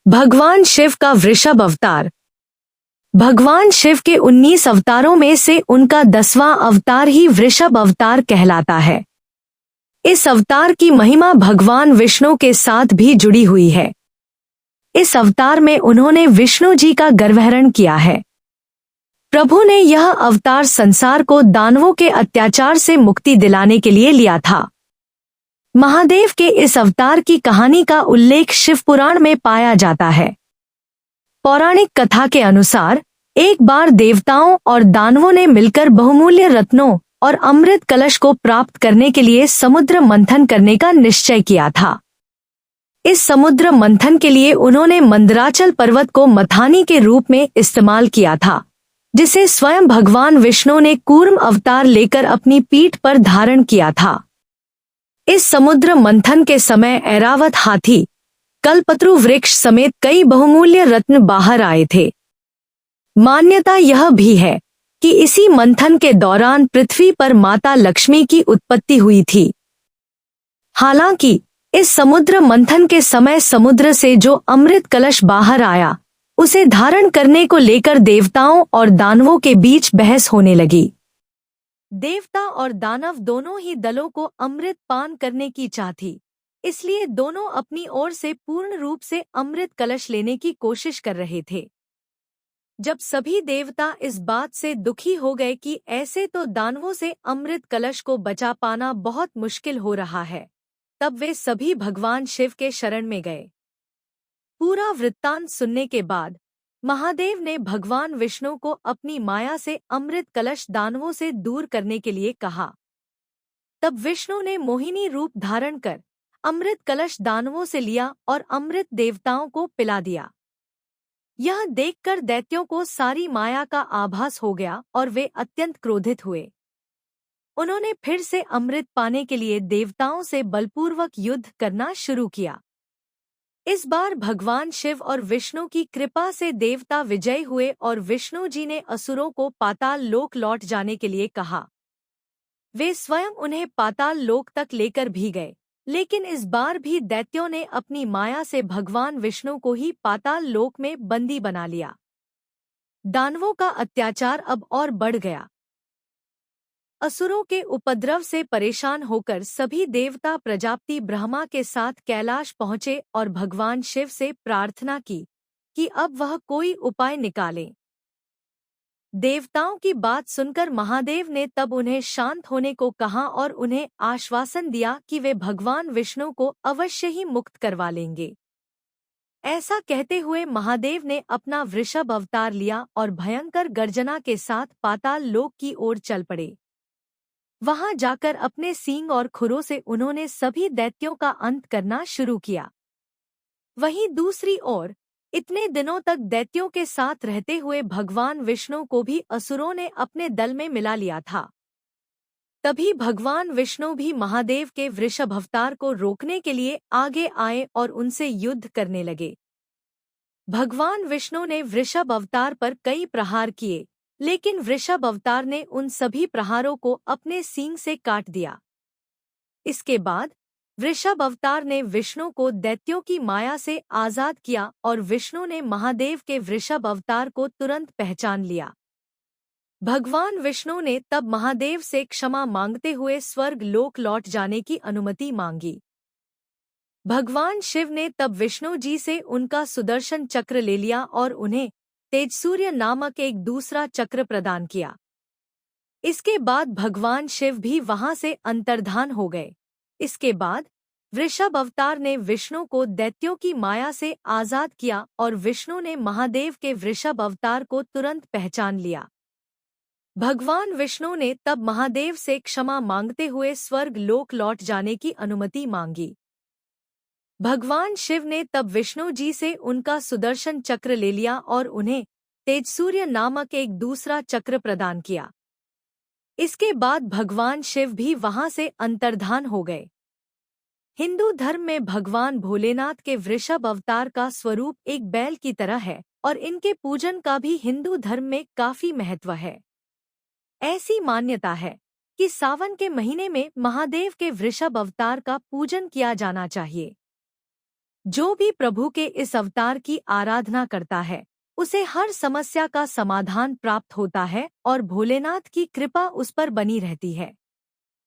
भगवान शिव का वृषभ अवतार। भगवान शिव के 19 अवतारों में से उनका 10वां अवतार ही वृषभ अवतार कहलाता है। इस अवतार की महिमा भगवान विष्णु के साथ भी जुड़ी हुई है। इस अवतार में उन्होंने विष्णु जी का गर्भहरण किया है। प्रभु ने यह अवतार संसार को दानवों के अत्याचार से मुक्ति दिलाने के लिए लिया था। महादेव के इस अवतार की कहानी का उल्लेख शिव पुराण में पाया जाता है। पौराणिक कथा के अनुसार एक बार देवताओं और दानवों ने मिलकर बहुमूल्य रत्नों और अमृत कलश को प्राप्त करने के लिए समुद्र मंथन करने का निश्चय किया था। इस समुद्र मंथन के लिए उन्होंने मंदराचल पर्वत को मथानी के रूप में इस्तेमाल किया था, जिसे स्वयं भगवान विष्णु ने कूर्म अवतार लेकर अपनी पीठ पर धारण किया था। इस समुद्र मंथन के समय ऐरावत हाथी, कल्पतरु वृक्ष समेत कई बहुमूल्य रत्न बाहर आए थे। मान्यता यह भी है कि इसी मंथन के दौरान पृथ्वी पर माता लक्ष्मी की उत्पत्ति हुई थी। हालांकि इस समुद्र मंथन के समय समुद्र से जो अमृत कलश बाहर आया, उसे धारण करने को लेकर देवताओं और दानवों के बीच बहस होने लगी। देवता और दानव दोनों ही दलों को अमृत पान करने की चाह थी, इसलिए दोनों अपनी ओर से पूर्ण रूप से अमृत कलश लेने की कोशिश कर रहे थे। जब सभी देवता इस बात से दुखी हो गए कि ऐसे तो दानवों से अमृत कलश को बचा पाना बहुत मुश्किल हो रहा है, तब वे सभी भगवान शिव के शरण में गए। पूरा वृत्तांत सुनने के बाद महादेव ने भगवान विष्णु को अपनी माया से अमृत कलश दानवों से दूर करने के लिए कहा। तब विष्णु ने मोहिनी रूप धारण कर अमृत कलश दानवों से लिया और अमृत देवताओं को पिला दिया। यह देखकर दैत्यों को सारी माया का आभास हो गया और वे अत्यंत क्रोधित हुए। उन्होंने फिर से अमृत पाने के लिए देवताओं से बलपूर्वक युद्ध करना शुरू किया। इस बार भगवान शिव और विष्णु की कृपा से देवता विजयी हुए और विष्णु जी ने असुरों को पाताल लोक लौट जाने के लिए कहा। वे स्वयं उन्हें पाताल लोक तक लेकर भी गए, लेकिन इस बार भी दैत्यों ने अपनी माया से भगवान विष्णु को ही पाताल लोक में बंदी बना लिया। दानवों का अत्याचार अब और बढ़ गया। असुरों के उपद्रव से परेशान होकर सभी देवता प्रजापति ब्रह्मा के साथ कैलाश पहुँचे और भगवान शिव से प्रार्थना की कि अब वह कोई उपाय निकालें। देवताओं की बात सुनकर महादेव ने तब उन्हें शांत होने को कहा और उन्हें आश्वासन दिया कि वे भगवान विष्णु को अवश्य ही मुक्त करवा लेंगे। ऐसा कहते हुए महादेव ने अपना वृषभ अवतार लिया और भयंकर गर्जना के साथ पाताल लोक की ओर चल पड़े। वहां जाकर अपने सींग और खुरों से उन्होंने सभी दैत्यों का अंत करना शुरू किया। वहीं दूसरी ओर इतने दिनों तक दैत्यों के साथ रहते हुए भगवान विष्णु को भी असुरों ने अपने दल में मिला लिया था। तभी भगवान विष्णु भी महादेव के वृषभ अवतार को रोकने के लिए आगे आए और उनसे युद्ध करने लगे। भगवान विष्णु ने वृषभ अवतार पर कई प्रहार किए, लेकिन वृषभ अवतार ने उन सभी प्रहारों को अपने सींग से काट दिया। इसके बाद वृषभ अवतार ने विष्णु को दैत्यों की माया से आजाद किया और विष्णु ने महादेव के वृषभ अवतार को तुरंत पहचान लिया। भगवान विष्णु ने तब महादेव से क्षमा मांगते हुए स्वर्ग लोक लौट जाने की अनुमति मांगी। भगवान शिव ने तब विष्णु जी से उनका सुदर्शन चक्र ले लिया और उन्हें तेजसूर्य नामक एक दूसरा चक्र प्रदान किया। इसके बाद भगवान शिव भी वहां से अंतर्धान हो गए। इसके बाद वृषभ अवतार ने विष्णु को दैत्यों की माया से आजाद किया और विष्णु ने महादेव के वृषभ अवतार को तुरंत पहचान लिया। भगवान विष्णु ने तब महादेव से क्षमा मांगते हुए स्वर्ग लोक लौट जाने की अनुमति मांगी। भगवान शिव ने तब विष्णु जी से उनका सुदर्शन चक्र ले लिया और उन्हें तेजसूर्य नामक एक दूसरा चक्र प्रदान किया। इसके बाद भगवान शिव भी वहां से अंतर्धान हो गए। हिंदू धर्म में भगवान भोलेनाथ के वृषभ अवतार का स्वरूप एक बैल की तरह है और इनके पूजन का भी हिंदू धर्म में काफी महत्व है। ऐसी मान्यता है कि सावन के महीने में महादेव के वृषभ अवतार का पूजन किया जाना चाहिए। जो भी प्रभु के इस अवतार की आराधना करता है उसे हर समस्या का समाधान प्राप्त होता है और भोलेनाथ की कृपा उस पर बनी रहती है।